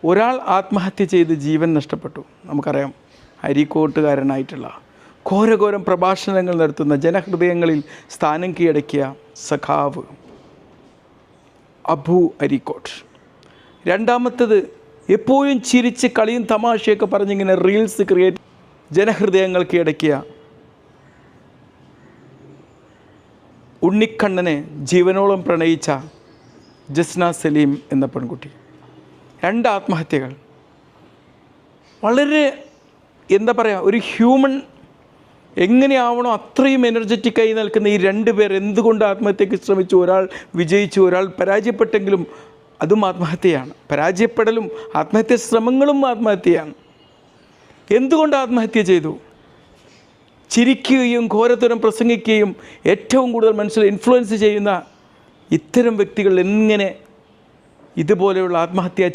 ഒരാൾ ആത്മഹത്യ ചെയ്ത് ജീവൻ നഷ്ടപ്പെട്ടു. നമുക്കറിയാം, അരീക്കോട്ടുകാരനായിട്ടുള്ള ഘോരഘോരം പ്രഭാഷണങ്ങൾ നടത്തുന്ന, ജനഹൃദയങ്ങളിൽ സ്ഥാനം കീഴടക്കിയ സഖാവ് അബു അരീക്കോട്ട്. രണ്ടാമത്തത് എപ്പോഴും ചിരിച്ച് കളിയും തമാശയൊക്കെ പറഞ്ഞിങ്ങനെ റീൽസ് ക്രിയേറ്റ് ജനഹൃദയങ്ങൾ കീഴടക്കിയ ഉണ്ണിക്കണ്ണനെ ജീവനോളം പ്രണയിച്ച ജസ്ന സലീം എന്ന പെൺകുട്ടി. 2 ആത്മഹത്യകൾ. വളരെ എന്താ പറയുക, ഒരു ഹ്യൂമൻ എങ്ങനെയാവണോ അത്രയും എനർജറ്റിക്കായി നിൽക്കുന്ന ഈ 2 പേർ എന്തുകൊണ്ട് ആത്മഹത്യക്ക് ശ്രമിച്ചു? ഒരാൾ വിജയിച്ചു, ഒരാൾ പരാജയപ്പെട്ടെങ്കിലും അതും ആത്മഹത്യയാണ്. പരാജയപ്പെടലും ആത്മഹത്യ ശ്രമങ്ങളും ആത്മഹത്യയാണ്. എന്തുകൊണ്ട് ആത്മഹത്യ ചെയ്തു? ചിരിക്കുകയും ഘോരത്തരം പ്രസംഗിക്കുകയും ഏറ്റവും കൂടുതൽ മനുഷ്യരെ ഇൻഫ്ലുവൻസ് ചെയ്യുന്ന ഇത്തരം വ്യക്തികൾ എങ്ങനെ ഇതുപോലെയുള്ള ആത്മഹത്യ